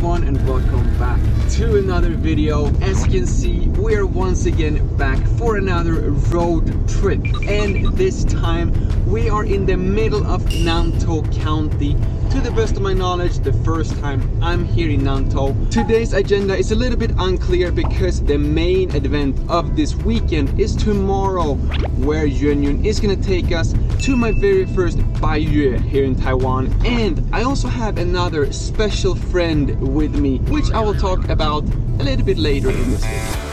everyone and welcome back to another video. As you can see, we are once again back for another road trip, and this time we are in the middle of Nantou County. To the best of my knowledge, the first time I'm here in Nantou. Today's agenda is a little bit unclear because the main event of this weekend is tomorrow, where Yuanyuan is gonna take us to my very first Baiyue here in Taiwan. And I also have another special friend with me, which I will talk about a little bit later in this video.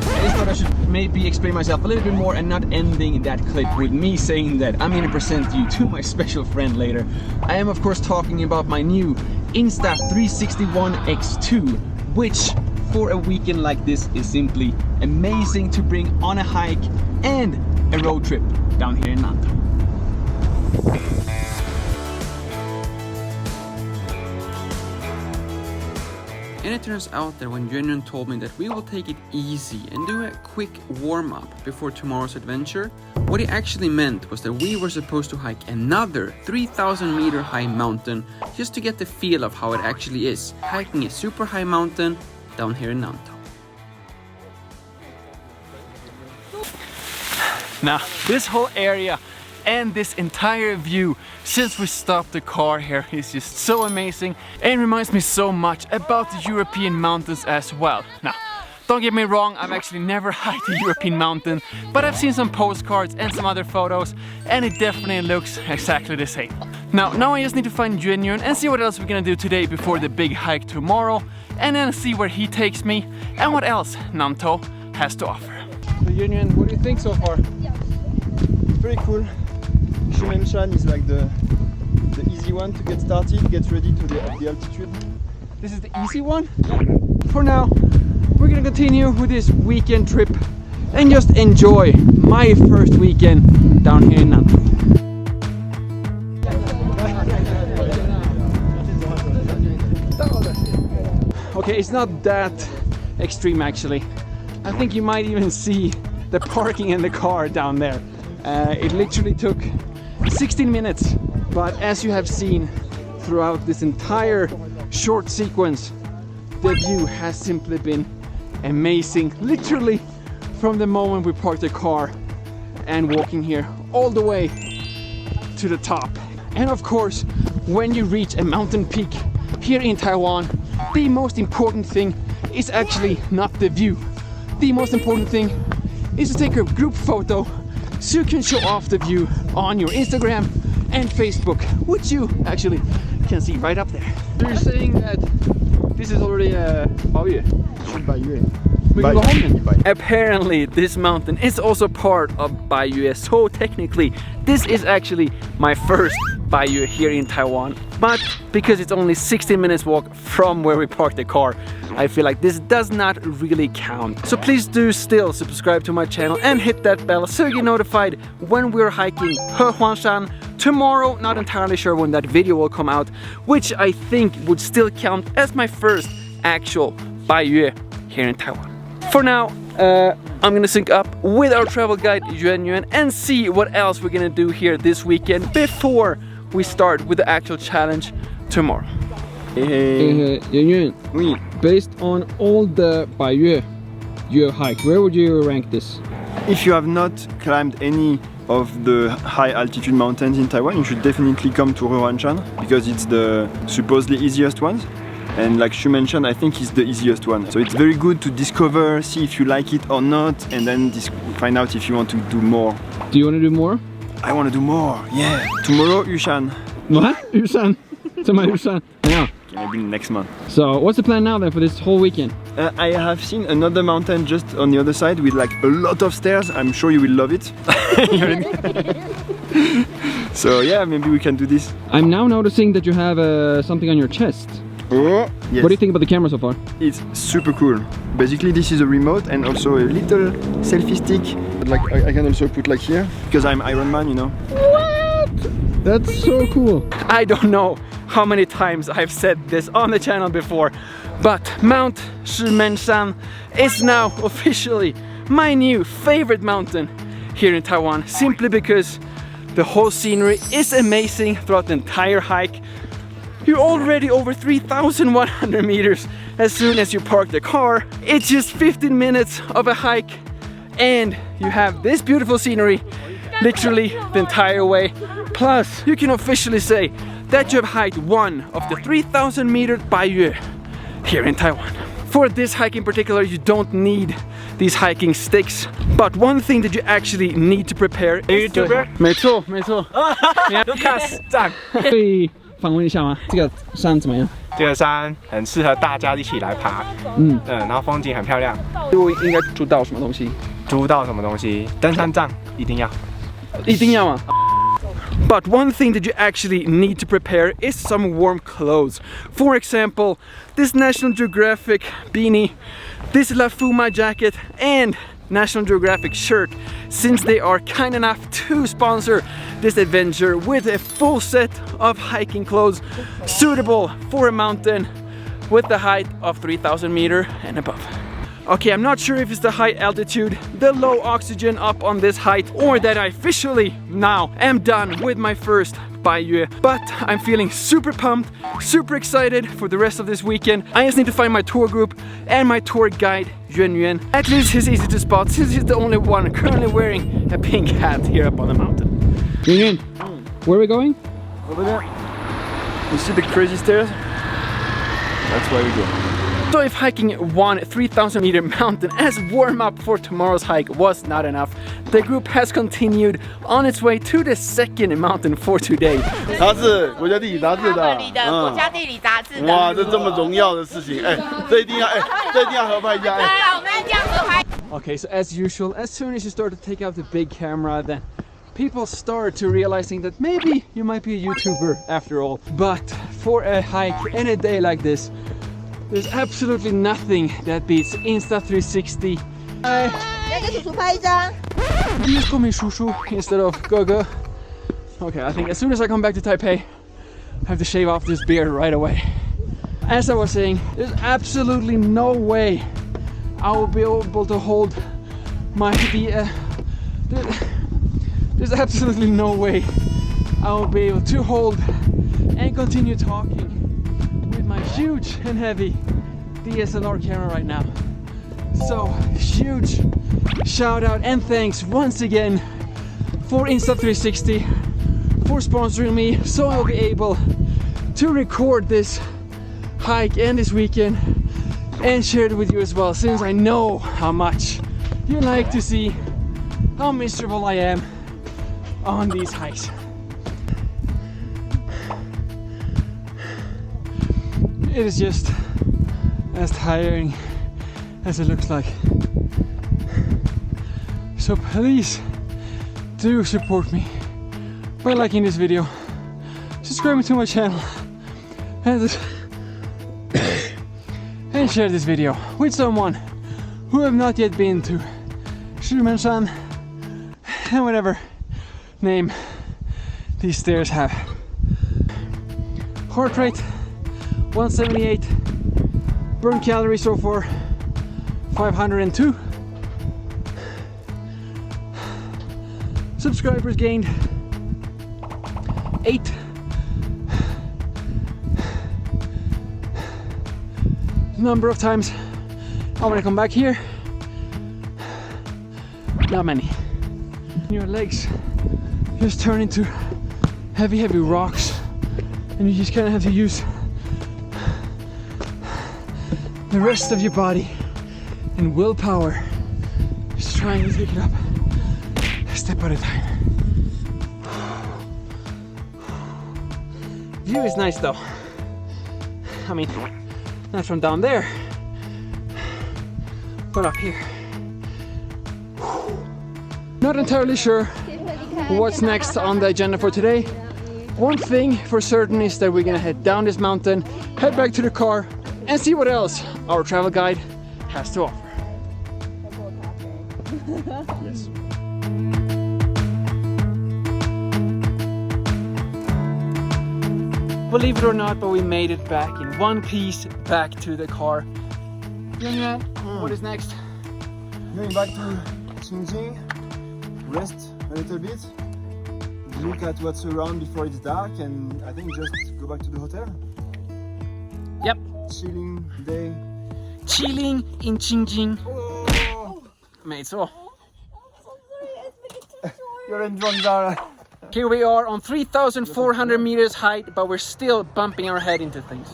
I just thought I should maybe explain myself a little bit more and not ending that clip with me saying that I'm gonna present you to my special friend later. I am of course talking about my new Insta360 X2, which for a weekend like this is simply amazing to bring on a hike and a road trip down here in Nantou. And it turns out that when Yuanyuan told me that we will take it easy and do a quick warm-up before tomorrow's adventure, what he actually meant was that we were supposed to hike another 3,000 meter high mountain just to get the feel of how it actually is, hiking a super high mountain down here in Nantou. Now, this whole area and this entire view since we stopped the car here is just so amazing and reminds me so much about the European mountains as well. Now, don't get me wrong, I've actually never hiked a European mountain, but I've seen some postcards and some other photos and it definitely looks exactly the same. Now I just need to find Yuanyuan and see what else we're gonna do today before the big hike tomorrow, and then see where he takes me and what else Nantou has to offer. So Yuanyuan, what do you think so far? Very cool. Shumenshan is like the easy one to get started, get ready to the altitude. This is the easy one? For now, we're gonna continue with this weekend trip and just enjoy my first weekend down here in Nantou. Okay, it's not that extreme actually. I think you might even see the parking in the car down there. It literally took 16 minutes, but as you have seen throughout this entire short sequence, the view has simply been amazing, literally from the moment we parked the car and walking here all the way to the top. And of course, when you reach a mountain peak here in Taiwan, the most important thing is actually not the view. The most important thing is to take a group photo so you can show off the view on your Instagram and Facebook, which you actually can see right up there. So you're saying that this is already a Baiyue? We can go home then. Apparently this mountain is also part of Baiyue, so technically this is actually my first Baiyue here in Taiwan, but because it's only 16 minutes walk from where we parked the car, I feel like this does not really count. So please do still subscribe to my channel and hit that bell so you get notified when we're hiking Huangshan tomorrow. Not entirely sure when that video will come out, which I think would still count as my first actual Baiyue here in Taiwan. For now, I'm gonna sync up with our travel guide Yuanyuan and see what else we're gonna do here this weekend before we start with the actual challenge tomorrow. Hey, Yuanyuan, Oui. based on all the Baiyue you have hiked, where would you rank this? If you have not climbed any of the high altitude mountains in Taiwan, you should definitely come to Huangshan because it's the supposedly easiest one. And like Shumenshan, I think is the easiest one. So it's very good to discover, see if you like it or not, and then find out if you want to do more. Do you want to do more? I want to do more, yeah. Tomorrow, Yushan. What? Yushan? Yushan? Yeah. Okay, maybe next month. So what's the plan now then for this whole weekend? I have seen another mountain just on the other side with like a lot of stairs. I'm sure you will love it. So yeah, maybe we can do this. I'm now noticing that you have something on your chest. Oh, yes. What do you think about the camera so far? It's super cool. Basically this is a remote and also a little selfie stick. Like I can also put like here because I'm Iron Man, you know. What? That's so cool. I don't know how many times I've said this on the channel before, but Mount Shumenshan is now officially my new favorite mountain here in Taiwan, simply because the whole scenery is amazing throughout the entire hike. You're already over 3,100 meters as soon as you park the car. It's just 15 minutes of a hike and you have this beautiful scenery literally the entire way. Plus, you can officially say that you have hiked one of the 3,000 meter Baiyue here in Taiwan. For this hike in particular, you don't need these hiking sticks, but one thing that you actually need to prepare is YouTuber? 没错没错 Lukas 赞。可以访问一下吗？这个山怎么样？这个山很适合大家一起来爬，然后风景很漂亮。我应该租到什么东西？租到什么东西？登山杖一定要。一定要吗？ But one thing that you actually need to prepare is some warm clothes. For example, this National Geographic beanie, this FUHE jacket, and National Geographic shirt, since they are kind enough to sponsor this adventure with a full set of hiking clothes suitable for a mountain with the height of 3,000 meters and above. Okay, I'm not sure if it's the high altitude, the low oxygen up on this height, or that I officially now am done with my first Baiyue, but I'm feeling super pumped, super excited for the rest of this weekend. I just need to find my tour group and my tour guide, Yuan. At least he's easy to spot since he's the only one currently wearing a pink hat here up on the mountain. Yuan, where are we going? Over there. You see the crazy stairs? That's where we go. So if hiking one 3,000 meter mountain as warm-up for tomorrow's hike was not enough, the group has continued on its way to the second mountain for today. 它是国家地理杂志的，国家地理杂志的。哇，这这么荣耀的事情，哎，这一定要，哎，这一定要合拍一下，哎。我们这样合拍。 Okay, so as usual, as soon as you start to take out the big camera, then people start to realizing that maybe you might be a YouTuber after all. But for a hike and a day like this, there's absolutely nothing that beats Insta360. You just call me Shushu instead of Gogo. Okay, I think as soon as I come back to Taipei, I have to shave off this beard right away. As I was saying, there's absolutely no way I will be able to hold my there's absolutely no way I will be able to hold and continue talking with my huge and heavy DSLR camera right now. So huge shout out and thanks once again for Insta360 for sponsoring me so I'll be able to record this hike and this weekend and share it with you as well, since I know how much you like to see how miserable I am on these hikes. It is just as tiring as it looks like. So please do support me by liking this video, subscribing to my channel, and share this video with someone who have not yet been to Shumenshan and whatever name these stairs have. Heart rate 178, burn calories so far 502, subscribers gained 8, number of times I want to come back here, not many. Your legs just turn into heavy rocks and you just kind of have to use the rest of your body and willpower, just trying to take it up a step at a time. View is nice though. I mean, not from down there, but up here. Not entirely sure what's next on the agenda for today. One thing for certain is that we're gonna head down this mountain, head back to the car, and see what else our travel guide has to offer. Yes. Believe it or not, but we made it back in one piece back to the car. What is next? Going back to Xinjiang, rest a little bit, look at what's around before it's dark, and I think just go back to the hotel. Yep. Chilling day. Chilling in Qingjing. 没错。有人撞到了。 Here we are on 3,400 meters height, but we're still bumping our head into things.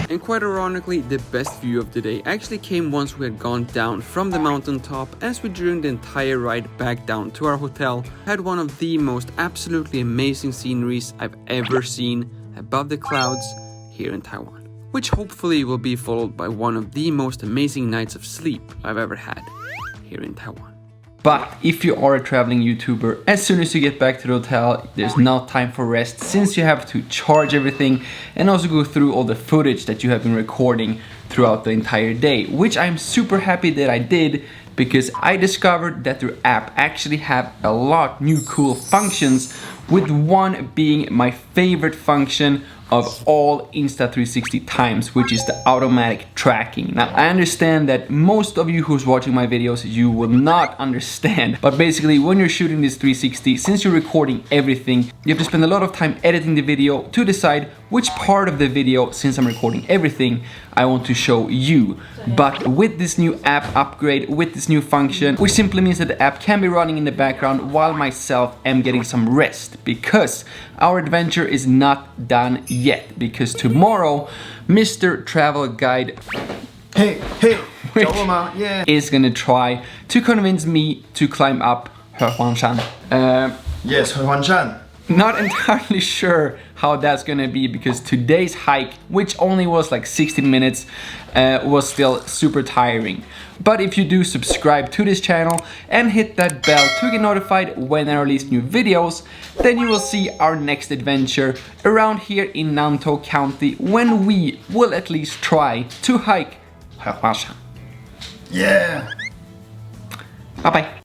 And quite ironically, the best view of the day actually came once we had gone down from the mountaintop, as we during the entire ride back down to our hotel had one of the most absolutely amazing sceneries I've ever seen above the clouds here in Taiwan, which hopefully will be followed by one of the most amazing nights of sleep I've ever had here in Taiwan. But if you are a traveling YouTuber, as soon as you get back to the hotel, there's no time for rest, since you have to charge everything and also go through all the footage that you have been recording throughout the entire day, which I'm super happy that I did, because I discovered that their app actually have a lot new cool functions, with one being my favorite function of all Insta360 times, which is the automatic tracking. Now, I understand that most of you who's watching my videos, you will not understand, but basically when you're shooting this 360, since you're recording everything, you have to spend a lot of time editing the video to decide which part of the video, since I'm recording everything, I want to show you. But with this new app upgrade, with this new function, which simply means that the app can be running in the background while myself am getting some rest, because our adventure is not done yet, because tomorrow Mr. Travel Guide is gonna try to convince me to climb up Hehuanshan. Yes, Hehuanshan. Not entirely sure how that's gonna be, because today's hike, which only was like 16 minutes, was still super tiring. But if you do subscribe to this channel and hit that bell to get notified when I release new videos, then you will see our next adventure around here in Nantou County, when we will at least try to hike Hehuanshan. Yeah! Bye bye!